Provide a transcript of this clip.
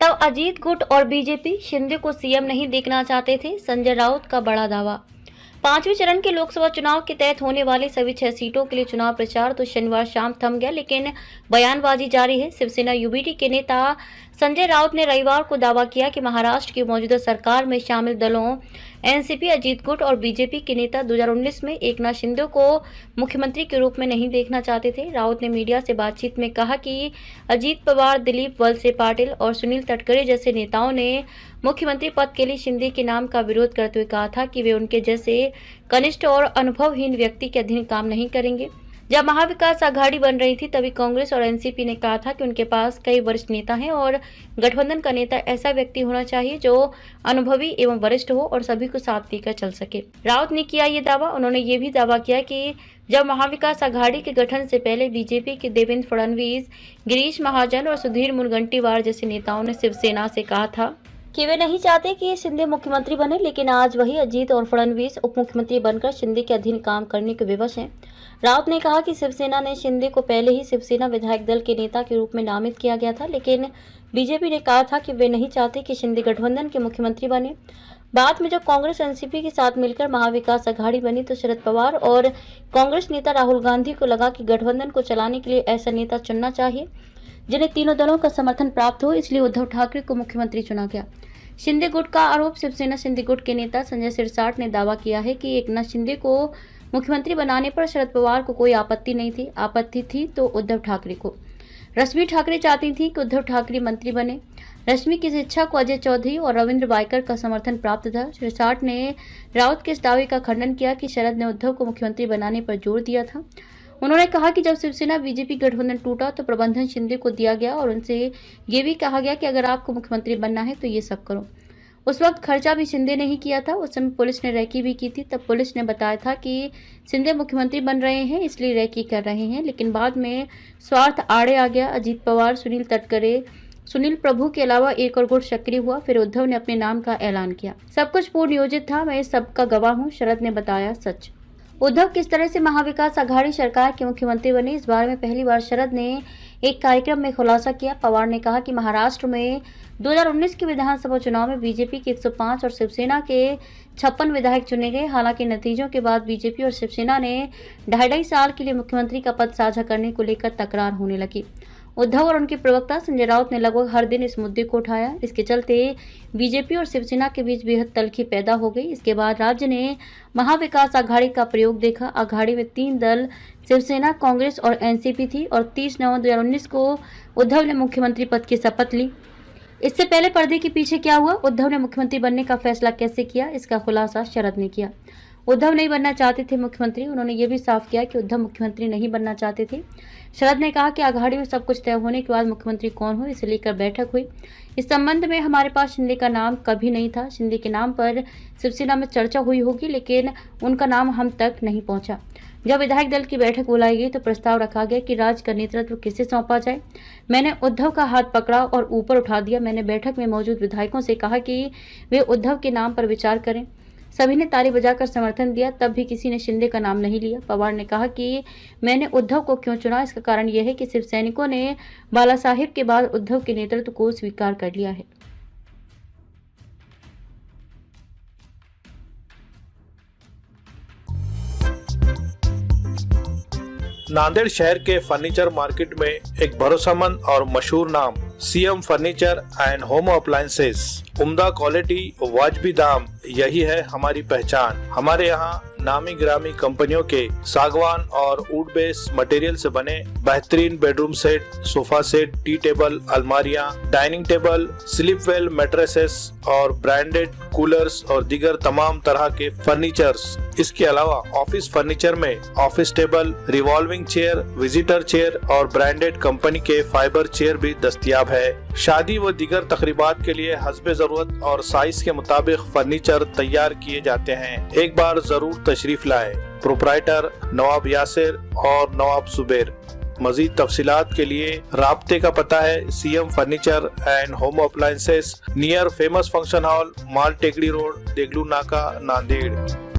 उद्धव अजीत गुट और बीजेपी शिंदे को सीएम नहीं देखना चाहते थे, संजय राउत का बड़ा दावा। पांचवें चरण के लोकसभा चुनाव के तहत होने वाले सभी 6 सीटों के लिए चुनाव प्रचार तो शनिवार शाम थम गया, लेकिन बयानबाजी जारी है। शिवसेना यूबीटी के नेता संजय राउत ने रविवार को दावा किया कि महाराष्ट्र की मौजूदा सरकार में शामिल दलों एनसीपी, अजीत गुट और बीजेपी के नेता 2019 में एकनाथ शिंदे को मुख्यमंत्री के रूप में नहीं देखना चाहते थे। राउत ने मीडिया से बातचीत में कहा कि अजीत पवार, दिलीप वलसे पाटिल और सुनील तटकरे जैसे नेताओं ने मुख्यमंत्री पद के लिए शिंदे के नाम का विरोध करते हुए कहा था कि वे उनके जैसे कनिष्ठ और अनुभवहीन व्यक्ति के अधीन काम नहीं करेंगे। जब महाविकास आघाड़ी बन रही थी तभी कांग्रेस और एनसीपी ने कहा था कि उनके पास कई वरिष्ठ नेता हैं और गठबंधन का नेता ऐसा व्यक्ति होना चाहिए जो अनुभवी एवं वरिष्ठ हो और सभी को साथ लेकर चल सके। राउत ने किया ये दावा। उन्होंने ये भी दावा किया कि जब महाविकास आघाड़ी के गठन से पहले बीजेपी के देवेंद्र फडणवीस, गिरीश महाजन और सुधीर मुनगंटीवार जैसे नेताओं ने शिवसेना से कहा था कि वे नहीं चाहते कि शिंदे मुख्यमंत्री बने, लेकिन आज वही अजीत और फडणवीस उप मुख्यमंत्री बनकर शिंदे के अधीन काम करने के विवश हैं। राउत ने कहा कि शिवसेना ने शिंदे को पहले ही शिवसेना विधायक दल के नेता के रूप में नामित किया गया था, लेकिन बीजेपी ने कहा था कि वे नहीं चाहते कि शिंदे गठबंधन के मुख्यमंत्री बने। बाद में जब कांग्रेस एनसीपी के साथ मिलकर महाविकास आघाड़ी बनी तो शरद पवार और कांग्रेस नेता राहुल गांधी को लगा कि गठबंधन को चलाने के लिए ऐसा नेता चुनना चाहिए जिन्हें तीनों दलों का समर्थन प्राप्त हो, इसलिए उद्धव ठाकरे को मुख्यमंत्री चुना गया। शिंदे गुट का आरोप। शिवसेना शिंदे गुट के नेता संजय सिरसाट ने दावा किया है कि एकनाथ शिंदे को मुख्यमंत्री बनाने पर शरद पवार को कोई आपत्ति नहीं थी। आपत्ति थी तो उद्धव ठाकरे को। रश्मि ठाकरे चाहती थी कि उद्धव ठाकरे मंत्री बने। रश्मि की इस इच्छा को अजय चौधरी और रविंद्र वायकर का समर्थन प्राप्त था। सिरसाट ने राउत के इस दावे का खंडन किया कि शरद ने उद्धव को मुख्यमंत्री बनाने पर जोर दिया था। उन्होंने कहा कि जब शिवसेना बीजेपी गठबंधन टूटा तो प्रबंधन शिंदे को दिया गया और उनसे ये भी कहा गया कि अगर आपको मुख्यमंत्री बनना है तो ये सब करो। उस वक्त खर्चा भी शिंदे ने ही किया था। उस समय पुलिस ने रैकी भी की थी। तब पुलिस ने बताया था कि शिंदे मुख्यमंत्री बन रहे हैं इसलिए रैकी कर रहे हैं, लेकिन बाद में स्वार्थ आड़े आ गया। अजीत पवार, सुनील तटकरे, सुनील प्रभु के अलावा एक और गुट सक्रिय हुआ। फिर उद्धव ने अपने नाम का ऐलान किया। सब कुछ पूर्ण नियोजित था, मैं इस सब का गवाह हूँ, शरद ने बताया सच। उद्धव किस तरह से महाविकास आघाड़ी सरकार के मुख्यमंत्री बने, इस बारे में पहली बार शरद ने एक कार्यक्रम में खुलासा किया। पवार ने कहा कि महाराष्ट्र में 2019 के विधानसभा चुनाव में बीजेपी के 105 और शिवसेना के 56 विधायक चुने गए। हालांकि नतीजों के बाद बीजेपी और शिवसेना ने 2.5 साल के लिए मुख्यमंत्री का पद साझा करने को लेकर तकरार होने लगी। उद्धव और उनके प्रवक्ता संजय राउत ने लगभग हर दिन इस मुद्दे को उठाया। इसके चलते बीजेपी और शिवसेना के बीच बेहद तल्खी पैदा हो गई। इसके बाद राज्य ने महाविकास आघाड़ी का प्रयोग देखा। आघाड़ी में 3 दल शिवसेना, कांग्रेस और एनसीपी थी और 30 नवंबर 2019 को उद्धव ने मुख्यमंत्री पद की शपथ ली। इससे पहले पर्दे के पीछे क्या हुआ, उद्धव ने मुख्यमंत्री बनने का फैसला कैसे किया, इसका खुलासा शरद ने किया। उद्धव नहीं बनना चाहते थे मुख्यमंत्री। उन्होंने ये भी साफ किया कि उद्धव मुख्यमंत्री नहीं बनना चाहते थे। शरद ने कहा कि आघाड़ी में सब कुछ तय होने के बाद मुख्यमंत्री कौन हो इसे लेकर बैठक हुई। इस संबंध में हमारे पास शिंदे का नाम कभी नहीं था। शिंदे के नाम पर शिवसेना में चर्चा हुई होगी, लेकिन उनका नाम हम तक नहीं पहुंचा। जब विधायक दल की बैठक बुलाई गई तो प्रस्ताव रखा गया कि राज्य का नेतृत्व किसे सौंपा जाए। मैंने उद्धव का हाथ पकड़ा और ऊपर उठा दिया। मैंने बैठक में मौजूद विधायकों से कहा कि वे उद्धव के नाम पर विचार करें। सभी ने ताली बजाकर समर्थन दिया। तब भी किसी ने शिंदे का नाम नहीं लिया। पवार ने कहा कि मैंने उद्धव को क्यों चुना, इसका कारण यह है कि शिव सैनिकों ने बाला साहिब के बाद उद्धव के नेतृत्व को स्वीकार कर लिया है। नांदेड़ शहर के फर्नीचर मार्केट में एक भरोसेमंद और मशहूर नाम CM furniture and home appliances. उम्दा क्वालिटी, वाजबी दाम, यही है हमारी पहचान। हमारे यहाँ नामी ग्रामी कंपनियों के सागवान और वुड बेस मटेरियल से बने बेहतरीन bedroom set, sofa set, tea table, अलमारियां, dining table, sleep well mattresses और ब्रांडेड कूलर्स और दीगर तमाम तरह के फर्नीचर्स। इसके अलावा ऑफिस फर्नीचर में office table, revolving chair, visitor chair और ब्रांडेड कंपनी के फाइबर चेयर भी दस्तयाब है। शादी व दीगर तकरीबात के लिए हस्बे जरूरत और साइज के मुताबिक फर्नीचर तैयार किए जाते हैं। एक बार जरूर तशरीफ लाए। प्रोप्राइटर नवाब यासिर और नवाब जुबैर। मजीद तफसीलात के लिए राब्ते का पता है CM furniture and home appliances, near famous function hall, Mal Tekdi road, Deglur नाका, नांदेड़।